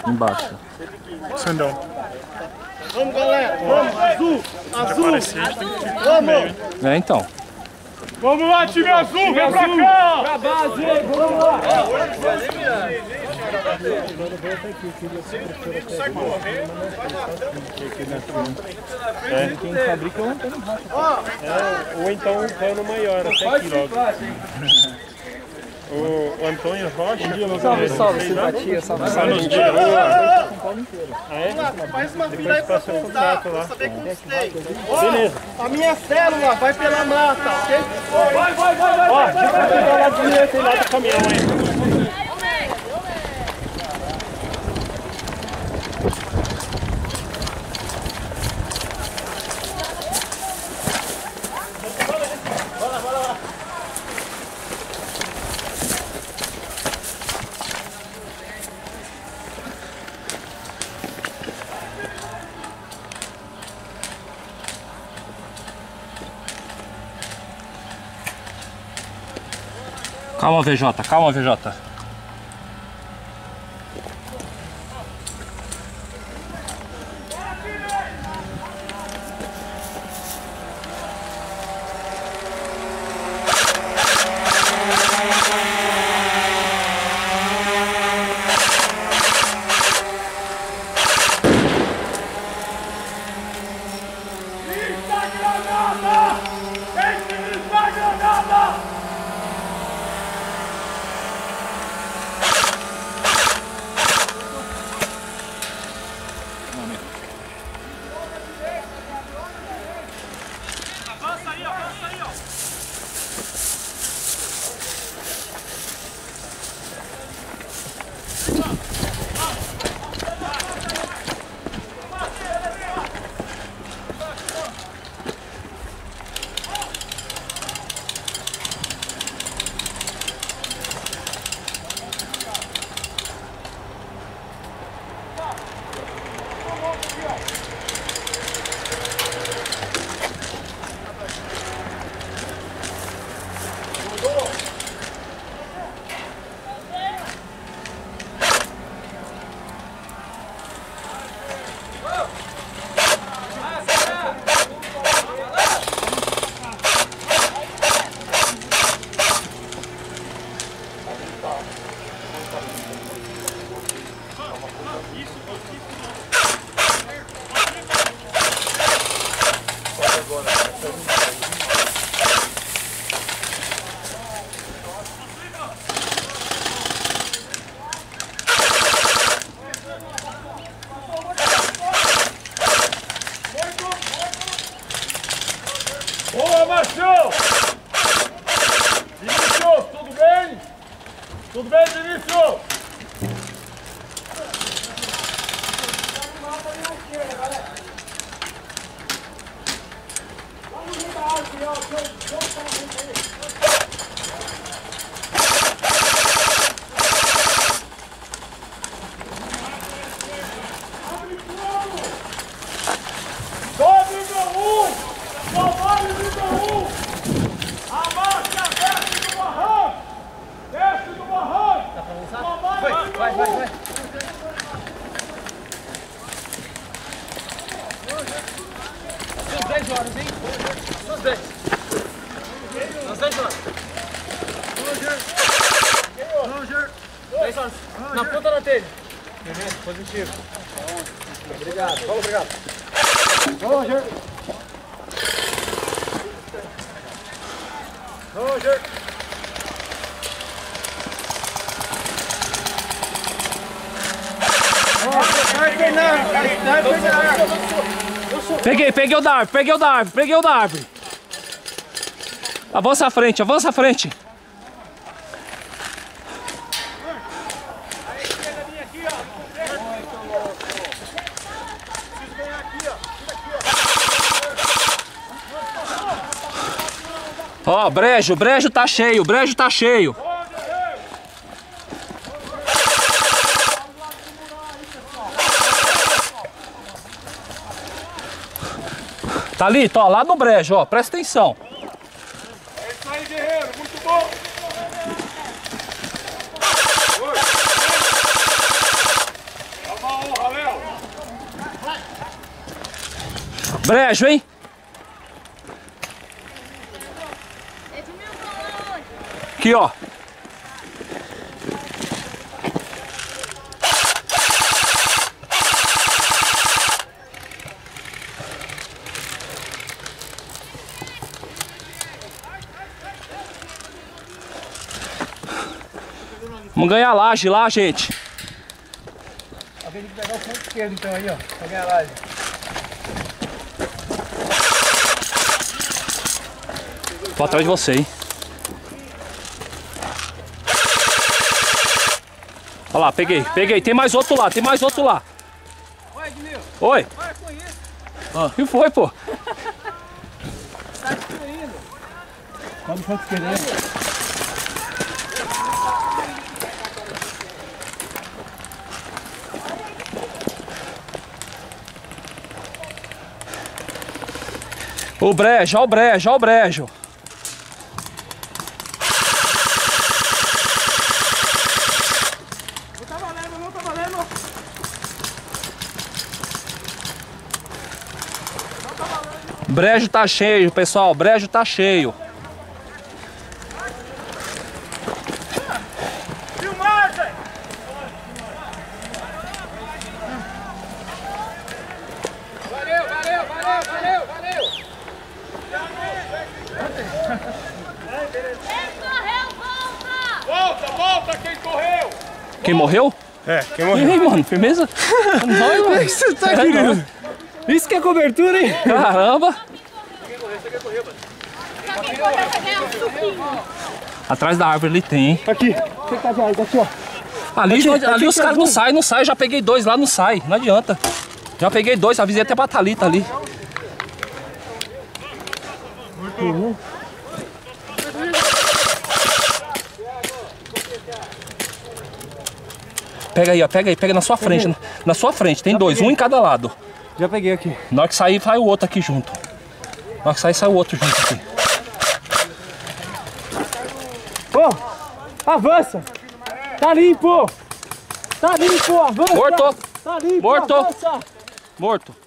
Embaixo. Sandão. Vamos, galera. Vamos, azul. Azul. Vamos. É, então. Vamos lá, time azul, vem pra cá! Acabar azul, vamos lá. Sai correndo, Quem fabrica é um Antônio Rocha. ou então um cano maior, até aqui logo. O Antônio Rocha. Salve, simpatia, salve. Nos tirou. Faz uma fila aí pra contar, pra saber que conquistei. Beleza. A minha célula vai pela mata, ok? Vai. Ó, deixa eu pegar lá do direito lá do caminhão aí. Calma, VJ, calma, VJ. Boa, Marcião! Vinícius, tudo bem? Tudo bem, Vinícius? Sobe o 1! Trabalho número 1! A marcha desce do barranco! Desce do barranco! Vai! São 10 horas, hein? São 10. São 10 horas. Roger. 10 horas. Na ponta da telha. Positivo. Obrigado. Fala, obrigado. Roger! Peguei o Darby. Avança à frente. Ó, brejo tá cheio. Tá ali, ó, lá no brejo, ó, presta atenção. É isso aí, guerreiro, muito bom! Brejo, hein? Aqui, ó. Vamos ganhar a laje lá, gente. Alguém tem que pegar o ponto esquerdo então aí, ó. Pra ganhar a laje. Tô atrás de você, hein? Olha lá, peguei. Tem mais outro lá, Oi, Edmil. Oi. Olha com isso. O que foi, pô? Tá destruindo. Sobe o ponto esquerdo aí. O brejo, ó o brejo, ó o brejo. Não tá valendo, não tá valendo. Brejo tá cheio, pessoal. Brejo tá cheio. Filmagem! Valeu, valeu, valeu, valeu, valeu. Volta, volta quem correu. Quem morreu? É, quem E aí, mano, firmeza? Não, Como é que você tá, querido? Isso que é cobertura, hein? Caramba. Atrás da árvore ali tem, hein? Aqui. Você tá de aqui, ó. Ali os caras não saem. Já peguei dois lá, não sai. Não adianta. Já peguei dois, avisei até pra Thalita ali. Pega aí, ó, pega na sua frente. Na sua frente, tem dois, um em cada lado. Já peguei aqui. Na hora que sair, vai o outro aqui junto. Na hora que sair, sai o outro junto aqui. Ô, avança. Tá limpo. Tá limpo, avança. Morto. Tá limpo, Morto. avança. Morto.